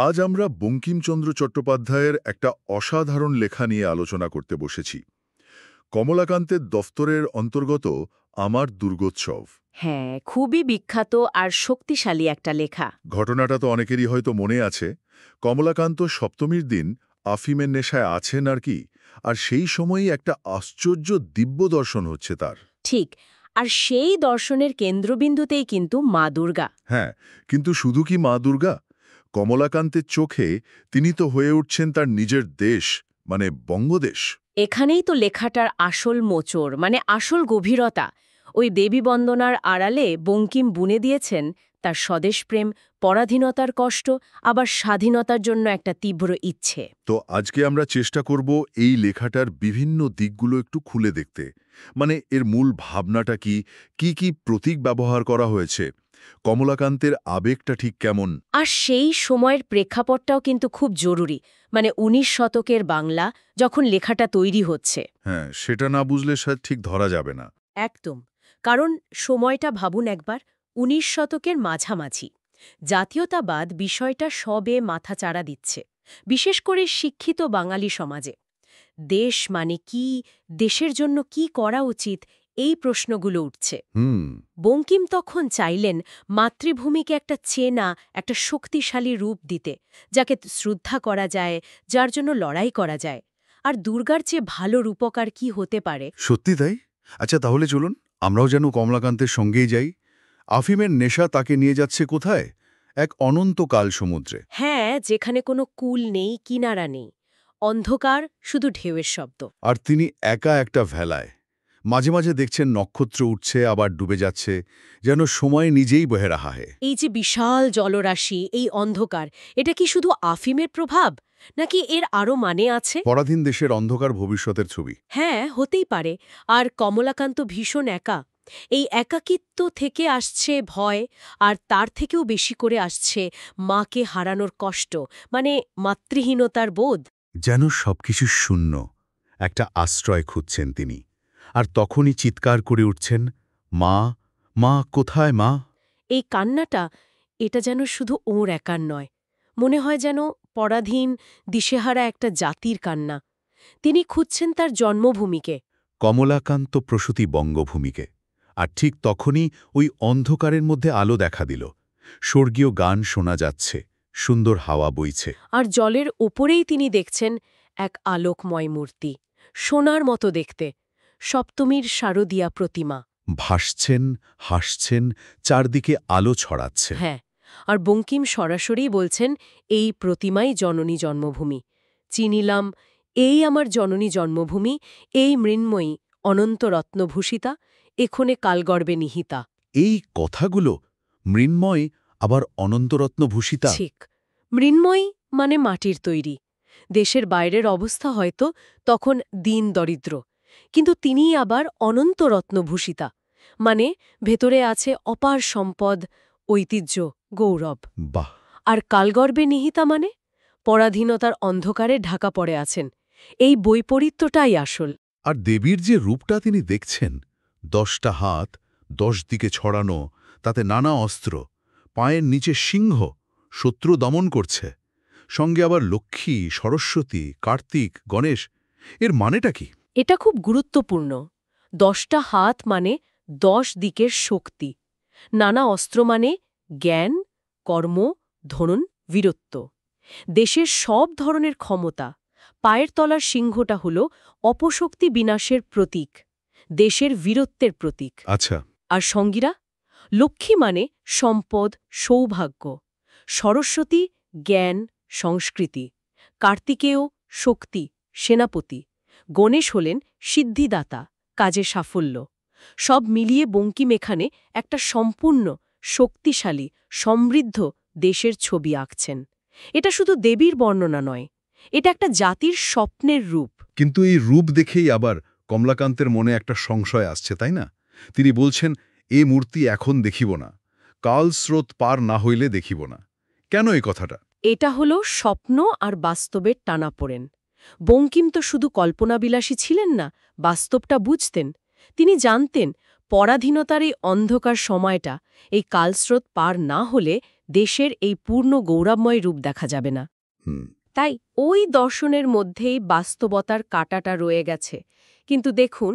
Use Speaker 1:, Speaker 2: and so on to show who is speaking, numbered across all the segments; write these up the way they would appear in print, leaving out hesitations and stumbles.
Speaker 1: আজ আমরা বঙ্কিমচন্দ্র চট্টোপাধ্যায়ের একটা অসাধারণ লেখা নিয়ে আলোচনা করতে বসেছি। কমলাকান্তের দফতরের অন্তর্গত আমার দুর্গোৎসব।
Speaker 2: হ্যাঁ, খুবই বিখ্যাত আর শক্তিশালী একটা লেখা।
Speaker 1: ঘটনাটা তো অনেকেরই হয়তো মনে আছে। কমলাকান্ত সপ্তমীর দিন আফিমের নেশায় আছেন আর কি, আর সেই সময়ই একটা আশ্চর্য দিব্য দর্শন হচ্ছে তার।
Speaker 2: ঠিক, আর সেই দর্শনের কেন্দ্রবিন্দুতেই কিন্তু মা দুর্গা।
Speaker 1: হ্যাঁ, কিন্তু শুধু কি মা দুর্গা? কমলাকান্তের চোখে তিনি তো হয়ে উঠছেন তার নিজের দেশ, মানে বঙ্গদেশ।
Speaker 2: এখানেই তো লেখাটার আসল মোচড়, মানে আসল গভীরতা। ওই দেবী বন্দনার আড়ালে বঙ্কিম বুনে দিয়েছেন তার স্বদেশপ্রেম, পরাধীনতার কষ্ট, আবার স্বাধীনতার জন্য একটা তীব্র ইচ্ছে।
Speaker 1: তো আজকে আমরা চেষ্টা করব এই লেখাটার বিভিন্ন দিকগুলো একটু খুলে দেখতে। মানে এর মূল ভাবনাটা কি, কি প্রতীক ব্যবহার করা হয়েছে, কমলাকান্তের আবেগটা ঠিক কেমন।
Speaker 2: আর সেই সময়ের প্রেক্ষাপটটাও কিন্তু খুব জরুরি, মানে ১৯ শতকের বাংলা যখন লেখাটা তৈরি হচ্ছে।
Speaker 1: হ্যাঁ, সেটা না বুঝলে শায়দ ঠিক ধরা যাবে না।
Speaker 2: একদম, কারণ সময়টা ভাবুন একবার, ১৯ শতকের মাঝামাঝি। জাতীয়তাবাদ বিষয়টা সবে মাথাচাড়া দিচ্ছে, বিশেষ করে শিক্ষিত বাঙালি সমাজে। দেশ মানে কি, দেশের জন্য কি করা উচিত, এই প্রশ্নগুলো উঠছে।
Speaker 1: হুম।
Speaker 2: বঙ্কিম তখন চাইলেন মাতৃভূমিকে একটা চেনা, একটা শক্তিশালী রূপ দিতে, যাকে শ্রদ্ধা করা যায়, যার জন্য লড়াই করা যায়। আর দুর্গার চেয়ে ভালো রূপকার কি হতে পারে?
Speaker 1: সত্যি তাই। আচ্ছা, তাহলে চলুন আমরাও যেন কমলাকান্তের সঙ্গেই যাই। আফিমের নেশা তাকে নিয়ে যাচ্ছে কোথায়? এক অনন্তকাল সমুদ্রে।
Speaker 2: হ্যাঁ, যেখানে কোনো কুল নেই, কিনারা নেই, অন্ধকার, শুধু ঢেউয়ের শব্দ।
Speaker 1: আর তিনি একা একটা ভেলায়। মাঝে মাঝে দেখছেন নক্ষত্র উঠছে আবার ডুবে যাচ্ছে, যেন সময় নিজেই বহে রাহা হে।
Speaker 2: এই যে বিশাল জলরাশি, এই অন্ধকার, এটা কি শুধু আফিমের প্রভাব, নাকি এর আরও মানে আছে?
Speaker 1: পরাধীন দেশের অন্ধকার ভবিষ্যতের ছবি।
Speaker 2: হ্যাঁ, হতেই পারে। আর কমলাকান্ত ভীষণ একা। এই একাকিত্ব থেকে আসছে ভয়, আর তার থেকেও বেশি করে আসছে মাকে হারানোর কষ্ট, মানে মাতৃহীনতার বোধ।
Speaker 1: যেন সবকিছু শূন্য, একটা আশ্রয় খুঁজছেন তিনি। আর তখনই চিৎকার করে উঠছেন, মা, মা কোথায় মা?
Speaker 2: এই কান্নাটা, এটা যেন শুধু ওর একার নয়, মনে হয় যেন পরাধীন, দিশেহারা একটা জাতির কান্না। তিনি খুঁজছেন তার জন্মভূমিকে।
Speaker 1: কমলাকান্ত প্রসূতি বঙ্গভূমিকে। আর ঠিক তখনই ওই অন্ধকারের মধ্যে আলো দেখা দিল। স্বর্গীয় গান শোনা যাচ্ছে, সুন্দর হাওয়া বইছে।
Speaker 2: আর জলের ওপরেই তিনি দেখছেন এক আলোকময় মূর্তি, সোনার মতো দেখতে, সপ্তমীর শারদীয়া প্রতিমা।
Speaker 1: ভাসছেন, হাসছেন, চারদিকে আলো ছড়াচ্ছে।
Speaker 2: হ্যাঁ, আর বঙ্কিম সরাসরি বলছেন, এই প্রতিমাই জননী জন্মভূমি। চিনিলাম, এই আমার জননী জন্মভূমি, এই মৃন্ময়ী, অনন্ত রত্নভূষিতা, এখনে কালগর্বে নিহিতা।
Speaker 1: এই কথাগুলো মৃন্ময়, আবার অনন্তরত্নভূষিতা।
Speaker 2: ঠিক, মৃন্ময়ী মানে মাটির তৈরি। দেশের বাইরের অবস্থা হয়তো তখন দীন দরিদ্র, কিন্তু তিনিই আবার অনন্ত রত্নভূষিতা, মানে ভেতরে আছে অপার সম্পদ, ঐতিহ্য, গৌরব।
Speaker 1: বাহ!
Speaker 2: আর কালগর্বে নিহিতা মানে পরাধীনতার অন্ধকারে ঢাকা পড়ে আছেন। এই বৈপরীত্যটাই আসল।
Speaker 1: আর দেবীর যে রূপটা তিনি দেখছেন, 10টা হাত, 10 দিকে ছড়ানো, তাতে নানা অস্ত্র, পায়ের নিচে সিংহ, শত্রু দমন করছে। সঙ্গে আবার লক্ষ্মী, সরস্বতী, কার্তিক, গণেশ। এর মানেটা কি?
Speaker 2: এটা খুব গুরুত্বপূর্ণ। 10টা হাত মানে 10 দিকের শক্তি, নানা অস্ত্র মানে জ্ঞান, কর্ম, ধরন, বীরত্ব, দেশের সব ধরনের ক্ষমতা। পায়ের তলার সিংহটা হল অপশক্তি বিনাশের প্রতীক, দেশের বীরত্বের প্রতীক।
Speaker 1: আচ্ছা।
Speaker 2: আর সঙ্গীরা, লক্ষ্মী মানে সম্পদ, সৌভাগ্য, সরস্বতী জ্ঞান, সংস্কৃতি, কার্তিকেয় শক্তি, সেনাপতি, গণেশ হলেন সিদ্ধিদাতা, কাজে সাফল্য। সব মিলিয়ে বঙ্কিম এখানে একটা সম্পূর্ণ, শক্তিশালী, সমৃদ্ধ দেশের ছবি আঁকছেন। এটা শুধু দেবীর বর্ণনা নয়, এটা একটা জাতির স্বপ্নের রূপ।
Speaker 1: কিন্তু এই রূপ দেখেই আবার কমলাকান্তের মনে একটা সংশয় আসছে, তাই না? তিনি বলছেন, এ মূর্তি এখন দেখিব না, কাল স্রোত পার না হইলে দেখিব না। কেন এই কথাটা?
Speaker 2: এটা হলো স্বপ্ন আর বাস্তবের টানাপোড়েন। বঙ্কিম তো শুধু কল্পনাবিলাসী ছিলেন না, বাস্তবটা বুঝতেন। তিনি জানতেন পরাধীনতার এই অন্ধকার সময়টা, এই কালস্রোত পার না হলে দেশের এই পূর্ণ গৌরবময় রূপ দেখা যাবে না।
Speaker 1: হুম।
Speaker 2: তাই ওই দর্শনের মধ্যেই বাস্তবতার কাঁটাটা রয়ে গেছে। কিন্তু দেখুন,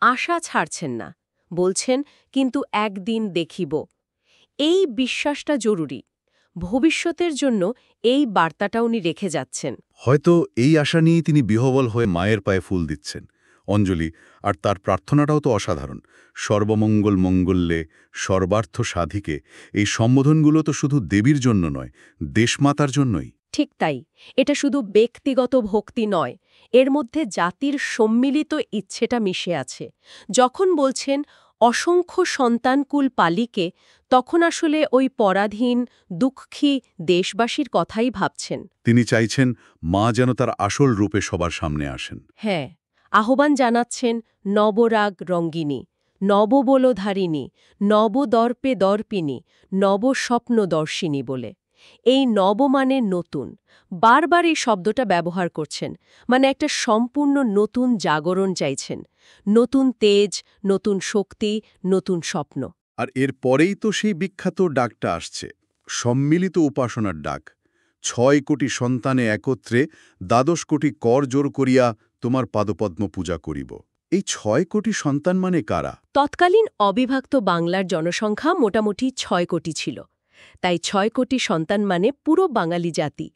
Speaker 2: আশা ছাড়ছেন না। বলছেন, কিন্তু একদিন দেখিব। এই বিশ্বাসটা জরুরি। ভবিষ্যতের জন্য এই বার্তাটা উনি রেখে যাচ্ছেন।
Speaker 1: হয়তো এই আশা নিয়েই তিনি বিহ্বল হয়ে মায়ের পায়ে ফুল দিচ্ছেন। অঞ্জলি, আর তার প্রার্থনাটাও তো অসাধারণ। সর্বমঙ্গল মঙ্গলে, সর্বার্থ সাধিকে, এই সম্বোধনগুলো তো শুধু দেবীর জন্য নয়, দেশমাতার জন্যই।
Speaker 2: ঠিক তাই, এটা শুধু ব্যক্তিগত ভক্তি নয়, এর মধ্যে জাতির সম্মিলিত ইচ্ছেটা মিশে আছে। যখন বলছেন অসংখ্য সন্তানকুল পালিকে, তখন আসলে ওই পরাধীন, দুঃখী দেশবাসীর কথাই ভাবছেন।
Speaker 1: তিনি চাইছেন মা যেন তার আসল রূপে সবার সামনে আসেন।
Speaker 2: হ্যাঁ, আহ্বান জানাচ্ছেন নবরাগ রঙ্গিনী, নববোলধারিণী, নবদর্পে দর্পিনী, নবস্বপ্নদর্শিনী বলে। এই নব মানে নতুন। বারবার এই শব্দটা ব্যবহার করছেন, মানে একটা সম্পূর্ণ নতুন জাগরণ চাইছেন। নতুন তেজ, নতুন শক্তি, নতুন স্বপ্ন।
Speaker 1: আর এর পরেই তো সেই বিখ্যাত ডাকটা আসছে, সম্মিলিত উপাসনার ডাক। ৬ কোটি সন্তানে একত্রে ১২ কোটি কর জোর করিয়া তোমার পাদপদ্ম পূজা করিব। এই ৬ কোটি সন্তান মানে কারা?
Speaker 2: তৎকালীন অবিভক্ত বাংলার জনসংখ্যা মোটামুটি ৬ কোটি ছিল। তাই ৬ কোটি সন্তান মানে পুরো বাঙালি জাতি।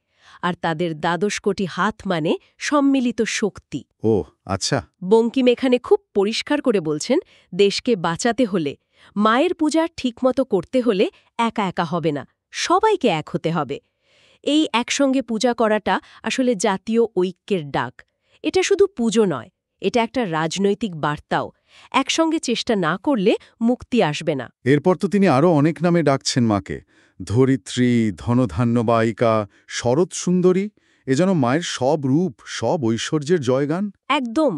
Speaker 2: আর তাদের ১২ কোটি হাত মানে সম্মিলিত শক্তি।
Speaker 1: ও আচ্ছা।
Speaker 2: বঙ্কিম এখানে খুব পরিষ্কার করে বলছেন, দেশকে বাঁচাতে হলে, মায়ের পূজা ঠিকমতো করতে হলে একা একা হবে না, সবাইকে এক হতে হবে। এই একসঙ্গে পূজা করাটা আসলে জাতীয় ঐক্যের ডাক। এটা শুধু পুজো নয়, এটা একটা রাজনৈতিক বার্তাও। একসঙ্গে চেষ্টা না করলে মুক্তি আসবে না।
Speaker 1: এরপর তো তিনি আরও অনেক নামে ডাকছেন মাকে। ধরিত্রী, ধনধান্যবায়িকা, শরৎ সুন্দরী। এ যেন মায়ের সব রূপ, সব ঐশ্বর্যের জয়গান।
Speaker 2: একদম।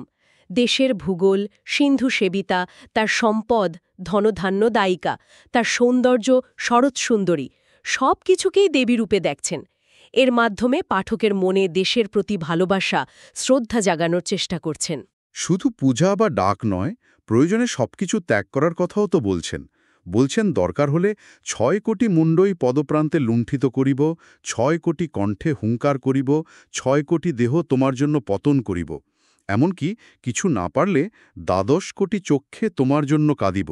Speaker 2: দেশের ভূগোল, সিন্ধু সেবিতা, তার সম্পদ, ধনধান্য দায়িকা, তার সৌন্দর্য, শরৎ সুন্দরী, সব কিছুকেই দেবীরূপে দেখছেন। এর মাধ্যমে পাঠকের মনে দেশের প্রতি ভালোবাসা, শ্রদ্ধা জাগানোর চেষ্টা করছেন।
Speaker 1: শুধু পূজা বা ডাক নয়, প্রয়োজনে সবকিছু ত্যাগ করার কথাও তো বলছেন। বলছেন দরকার হলে ৬ কোটি মুণ্ডই পদপ্রান্তে লুণ্ঠিত করিব, ৬ কোটি কণ্ঠে হুঙ্কার করিব, ৬ কোটি দেহ তোমার জন্য পতন করিব। এমনকি কিছু না পারলে ১২ কোটি চক্ষে তোমার জন্য কাঁদিব।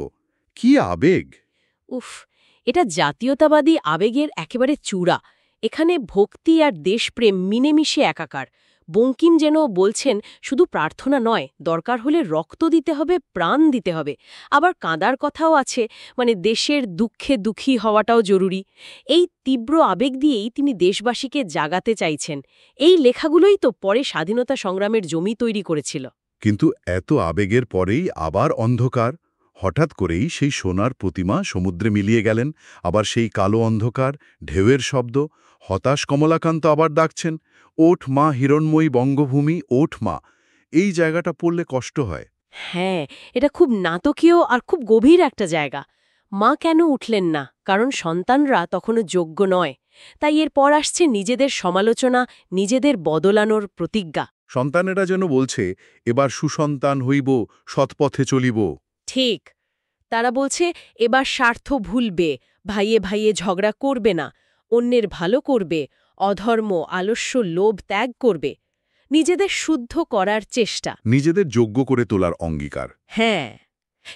Speaker 1: কি আবেগ!
Speaker 2: উফ, এটা জাতীয়তাবাদী আবেগের একেবারে চূড়া। এখানে ভক্তি আর দেশপ্রেম মিলেমিশে একাকার। বঙ্কিম যেন বলছেন, শুধু প্রার্থনা নয়, দরকার হলে রক্ত দিতে হবে, প্রাণ দিতে হবে। আবার কাঁদার কথাও আছে, মানে দেশের দুঃখে দুঃখী হওয়াটাও জরুরি। এই তীব্র আবেগ দিয়েই তিনি দেশবাসীকে জাগাতে চাইছেন। এই লেখাগুলোই তো পরে স্বাধীনতা সংগ্রামের জমি তৈরি করেছিল।
Speaker 1: কিন্তু এত আবেগের পরেই আবার অন্ধকার। হঠাৎ করেই সেই সোনার প্রতিমা সমুদ্রে মিলিয়ে গেলেন। আবার সেই কালো অন্ধকার, ঢেউয়ের শব্দ। হতাশ কমলাকান্ত আবার ডাকছেন, ওঠ মা হিরণ্ময়ী বঙ্গভূমি, ওঠ মা। এই জায়গাটা পড়লে কষ্ট হয়।
Speaker 2: হ্যাঁ, এটা খুব নাটকীয় আর খুব গভীর একটা জায়গা। মা কেন উঠলেন না? কারণ সন্তানরা তখনও যোগ্য নয়। তাই এরপর আসছে নিজেদের সমালোচনা, নিজেদের বদলানোর প্রতিজ্ঞা।
Speaker 1: সন্তানেরা যেন বলছে, এবার সুসন্তান হইব, সৎপথে চলিব।
Speaker 2: ঠিক। তারা বলছে, এবার স্বার্থ ভুলবে, ভাইয়ে ভাইয়ে ঝগড়া করবে না, অন্যের ভালো করবে, অধর্ম, আলস্য, লোভ ত্যাগ করবে। নিজেদের শুদ্ধ করার চেষ্টা।
Speaker 1: নিজেদের যোগ্য করে তোলার অঙ্গীকার।
Speaker 2: হ্যাঁ,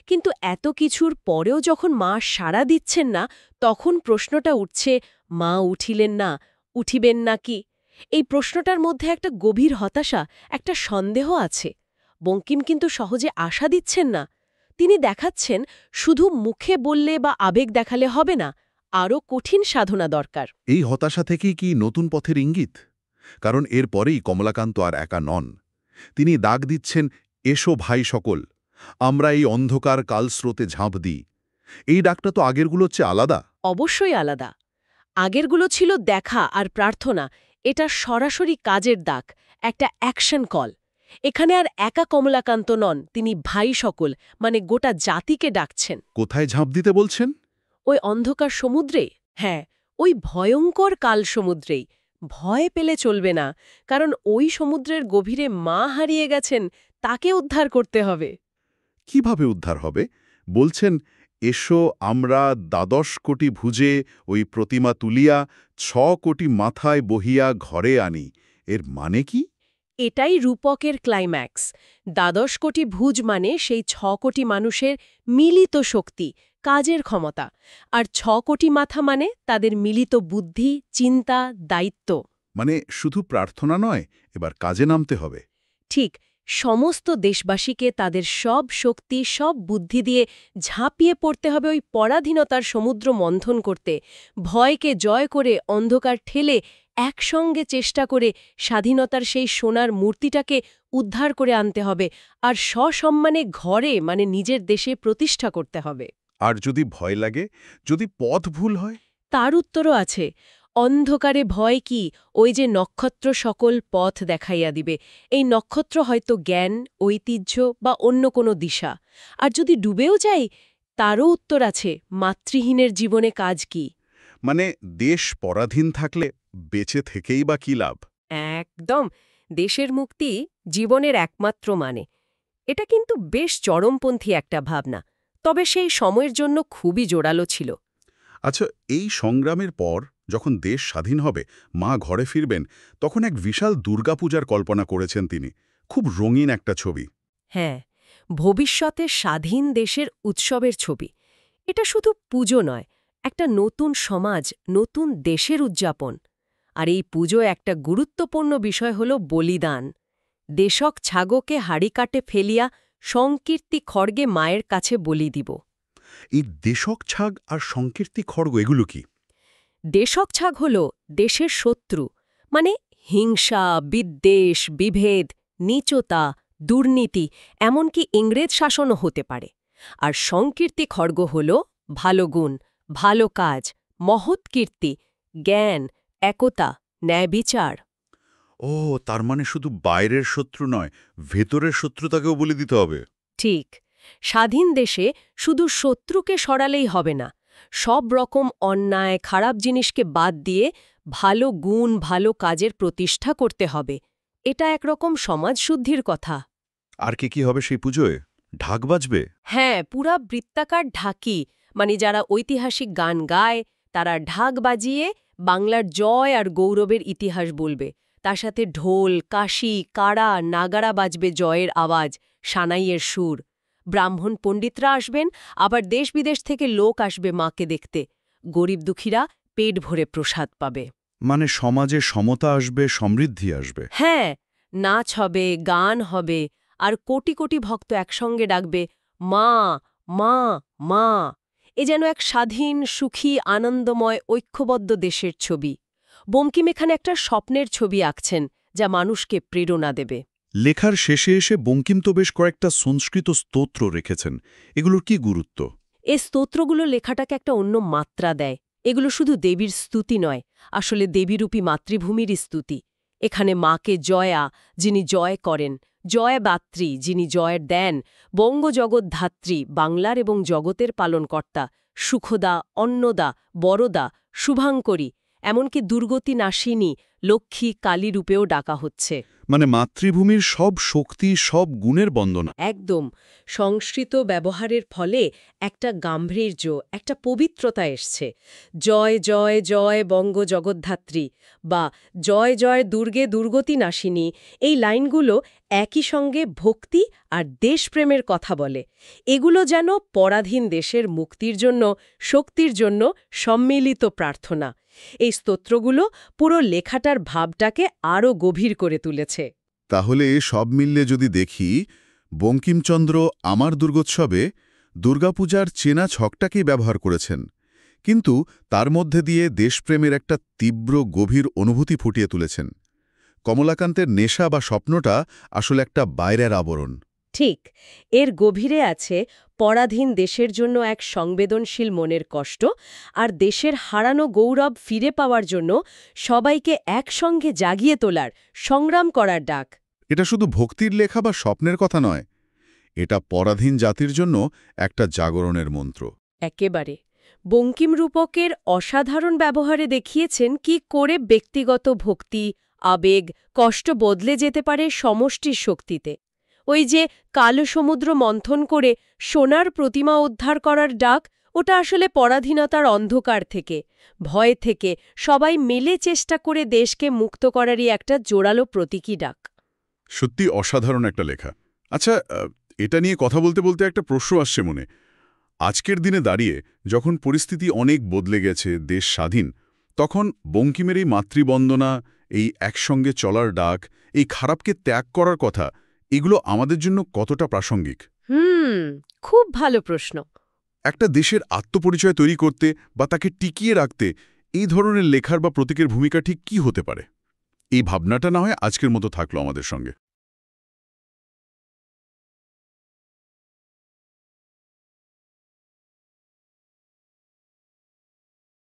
Speaker 2: কিন্তু এত কিছুর পরেও যখন মা সাড়া দিচ্ছেন না, তখন প্রশ্নটা উঠছে, মা উঠিলেন না, উঠিবেন না কি? এই প্রশ্নটার মধ্যে একটা গভীর হতাশা, একটা সন্দেহ আছে। বঙ্কিম কিন্তু সহজে আশা দিচ্ছেন না। তিনি দেখাচ্ছেন, শুধু মুখে বললে বা আবেগ দেখালে হবে না, আরও কঠিন সাধনা দরকার।
Speaker 1: এই হতাশা থেকেই কি নতুন পথের ইঙ্গিত? কারণ এর পরেই কমলাকান্ত আর একা নন। তিনি ডাক দিচ্ছেন, এসো ভাই সকল, আমরা এই অন্ধকার কালস্রোতে ঝাঁপ দিই। এই ডাকটা তো আগেরগুলোর চেয়ে আলাদা।
Speaker 2: অবশ্যই আলাদা। আগেরগুলো ছিল দেখা আর প্রার্থনা, এটা সরাসরি কাজের ডাক, একটা অ্যাকশন কল। এখানে আর একা কমলাকান্ত নন, তিনি ভাই সকল, মানে গোটা জাতিকে ডাকছেন।
Speaker 1: কোথায় ঝাঁপ দিতে বলছেন?
Speaker 2: ওই অন্ধকার সমুদ্রে? হ্যাঁ, ওই ভয়ঙ্কর কাল সমুদ্রেই। ভয় পেলে চলবে না, কারণ ওই সমুদ্রের গভীরে মা হারিয়ে গেছেন, তাকে উদ্ধার করতে হবে।
Speaker 1: কিভাবে উদ্ধার হবে? বলছেন, এসো আমরা ১২ কোটি ভুজে ওই প্রতিমা তুলিয়া ৬ কোটি মাথায় বহিয়া ঘরে আনি, এর মানে কি?
Speaker 2: এটাই রূপকের ক্লাইম্যাক্স। ১২ কোটি ভুজ মানে সেই ৬ কোটি মানুষের মিলিত শক্তি, কাজের ক্ষমতা। আর ৬ কোটি মাথা মানে তাদের মিলিত বুদ্ধি, চিন্তা, দায়িত্ব।
Speaker 1: মানে শুধু প্রার্থনা নয়, এবার কাজে নামতে হবে।
Speaker 2: ঠিক, সমস্ত দেশবাসীকে তাদের সব শক্তি, সব বুদ্ধি দিয়ে ঝাঁপিয়ে পড়তে হবে ওই পরাধীনতার সমুদ্র মন্থন করতে, ভয়কে জয় করে অন্ধকার ঠেলে একসঙ্গে চেষ্টা করে স্বাধীনতার সেই সোনার মূর্তিটাকে উদ্ধার করে আনতে হবে আর সসম্মানে ঘরে মানে নিজের দেশে প্রতিষ্ঠা করতে হবে।
Speaker 1: আর যদি ভয় লাগে, যদি পথ ভুল হয়?
Speaker 2: তার উত্তরও আছে। অন্ধকারে ভয় কি, ওই যে নক্ষত্র সকল পথ দেখাইয়া দিবে। এই নক্ষত্র হয়তো জ্ঞান, ঐতিহ্য বা অন্য কোনো দিশা। আর যদি ডুবেও যাই, তারও উত্তর আছে, মাতৃহীনের জীবনে কাজ কি।
Speaker 1: মানে দেশ পরাধীন থাকলে বেঁচে থেকেই বা কী লাভ?
Speaker 2: একদম, দেশের মুক্তি জীবনের একমাত্র মানে। এটা কিন্তু বেশ চরমপন্থী একটা ভাবনা, তবে সেই সময়ের জন্য খুবই জোরালো ছিল।
Speaker 1: আচ্ছা, এই সংগ্রামের পর যখন দেশ স্বাধীন হবে, মা ঘরে ফিরবেন, তখন এক বিশাল দুর্গাপূজার কল্পনা করেছেন তিনি। খুব রঙিন একটা ছবি।
Speaker 2: হ্যাঁ, ভবিষ্যতে স্বাধীন দেশের উৎসবের ছবি। এটা শুধু পুজো নয়, একটা নতুন সমাজ, নতুন দেশের উদযাপন। আর এই পুজো একটা গুরুত্বপূর্ণ বিষয় হল বলিদান। দেশক ছাগকে হাড়ি কাটে ফেলিয়া সংকীর্তি খড়গে মায়ের কাছে বলি দিব।
Speaker 1: এই দেশক ছাগ আর সংকীর্তি খড়গ এগুলো কি?
Speaker 2: দেশক ছাগ হল দেশের শত্রু, মানে হিংসা, বিদ্বেষ, বিভেদ, নীচতা, দুর্নীতি, এমনকি ইংরেজ শাসনও হতে পারে। আর সংকীর্তি খড়গ হল ভালো গুণ, ভালো কাজ, মহৎ কীর্তি, জ্ঞান, একতা, ন্যায় বিচার।
Speaker 1: ও, তার মানে শুধু বাইরের শত্রু নয়, ভেতরের শত্রুতাকেও বলি দিতে হবে।
Speaker 2: ঠিক, স্বাধীন দেশে শুধু শত্রুকে সরালেই হবে না, সব রকম অন্যায়, খারাপ জিনিসকে বাদ দিয়ে ভালো গুণ, ভালো কাজের প্রতিষ্ঠা করতে হবে। এটা একরকম সমাজশুদ্ধির কথা।
Speaker 1: আর কি হবে সেই পুজোয়? ঢাক বাজবে?
Speaker 2: হ্যাঁ, পুরা বৃত্তাকার ঢাকি, মানে যারা ঐতিহাসিক গান গায় তারা ঢাক বাজিয়ে বাংলার জয় আর গৌরবের ইতিহাস বলবে। তার সাথে ঢোল, কাশি, কাড়া, নাগারা বাজবে জয়ের আওয়াজ, সানাইয়ের সুর। ব্রাহ্মণ পণ্ডিতরা আসবেন, আবার দেশ-বিদেশ থেকে লোক আসবে মাকে দেখতে। গরিব দুঃখীরা পেট ভরে প্রসাদ পাবে।
Speaker 1: মানে সমাজে সমতা আসবে, সমৃদ্ধি আসবে।
Speaker 2: হ্যাঁ, নাচ হবে, গান হবে, আর কোটি কোটি ভক্ত একসঙ্গে ডাকবে মা, মা, মা। এ যেন এক স্বাধীন, সুখী, আনন্দময়, ঐক্যবদ্ধ দেশের ছবি। বঙ্কিম এখানে একটা স্বপ্নের ছবি আঁকছেন, যা মানুষকে প্রেরণা দেবে।
Speaker 1: লেখার শেষে এসে বঙ্কিম তো বেশ কয়েকটা সংস্কৃত স্তোত্র রেখেছেন। এগুলোর কি গুরুত্ব?
Speaker 2: এই স্তোত্রগুলো লেখাটাকে একটা অন্য মাত্রা দেয়। এগুলো শুধু দেবীর স্তুতি নয়, আসলে দেবীরূপী মাতৃভূমির স্তুতি। এখানে মাকে জয়া, যিনি জয় করেন, জয়দাত্রী, যিনি জয়ের দেন, বঙ্গজগৎধাত্রী, বাংলার এবং জগতের পালনকর্তা, সুখদা, অন্নদা, বরদা, শুভাঙ্করী, এমনকি দুর্গতি নাশিনী, লক্ষ্মী, কালী রূপেও ডাকা হচ্ছে।
Speaker 1: মানে মাতৃভূমির সব শক্তি, সব গুণের বন্দনা।
Speaker 2: একদম, সংস্কৃত ব্যবহারের ফলে একটা গাম্ভীর্য, একটা পবিত্রতা এসছে। জয় জয় জয় বঙ্গ জগদ্ধাত্রী বা জয় জয় দুর্গে দুর্গতি নাশিনী, এই লাইনগুলো একই সঙ্গে ভক্তি আর দেশপ্রেমের কথা বলে। এগুলো যেন পরাধীন দেশের মুক্তির জন্য, শক্তির জন্য সম্মিলিত প্রার্থনা। এই স্তোত্রগুলো পুরো লেখাটার ভাবটাকে আরও গভীর করে তুলেছে।
Speaker 1: তাহলে সব মিললে যদি দেখি, বঙ্কিমচন্দ্র আমার দুর্গোৎসবে দুর্গাপূজার চেনা ছকটাকেই ব্যবহার করেছেন, কিন্তু তার মধ্যে দিয়ে দেশপ্রেমের একটা তীব্র গভীর অনুভূতি ফুটিয়ে তুলেছেন। কমলাকান্তের নেশা বা স্বপ্নটা আসলে একটা বাইরের আবরণ।
Speaker 2: ঠিক, এর গভীরে আছে পরাধীন দেশের জন্য এক সংবেদনশীল মনের কষ্ট, আর দেশের হারানো গৌরব ফিরে পাওয়ার জন্য সবাইকে একসঙ্গে জাগিয়ে তোলার, সংগ্রাম করার ডাক।
Speaker 1: এটা শুধু ভক্তির লেখা বা স্বপ্নের কথা নয়, এটা পরাধীন জাতির জন্য একটা জাগরণের মন্ত্র।
Speaker 2: একেবারে, বঙ্কিম রূপকের অসাধারণ ব্যবহারে দেখিয়েছেন কি করে ব্যক্তিগত ভক্তি, আবেগ, কষ্ট বদলে যেতে পারে সমষ্টির শক্তিতে। ওই যে কালো সমুদ্র মন্থন করে সোনার প্রতিমা উদ্ধার করার ডাক, ওটা আসলে পরাধীনতার অন্ধকার থেকে, ভয় থেকে সবাই মিলে চেষ্টা করে দেশকে মুক্ত করারই একটা জোরালো প্রতীকী ডাক।
Speaker 3: সত্যি অসাধারণ একটা লেখা। আচ্ছা, এটা নিয়ে কথা বলতে বলতে একটা প্রশ্ন আসছে মনে। আজকের দিনে দাঁড়িয়ে যখন পরিস্থিতি অনেক বদলে গেছে, দেশ স্বাধীন, তখন বঙ্কিমের এই মাতৃবন্দনা, এই একসঙ্গে চলার ডাক, এই খারাপকে ত্যাগ করার কথা, এগুলো আমাদের জন্য কতটা প্রাসঙ্গিক?
Speaker 2: খুব ভালো প্রশ্ন।
Speaker 3: একটা দেশের আত্মপরিচয় তৈরি করতে বা তাকে টিকিয়ে রাখতে এই ধরনের লেখার বা প্রতীকের ভূমিকা ঠিক কী হতে পারে? এই ভাবনাটা না হয় আজকের মতো থাকলো আমাদের সঙ্গে।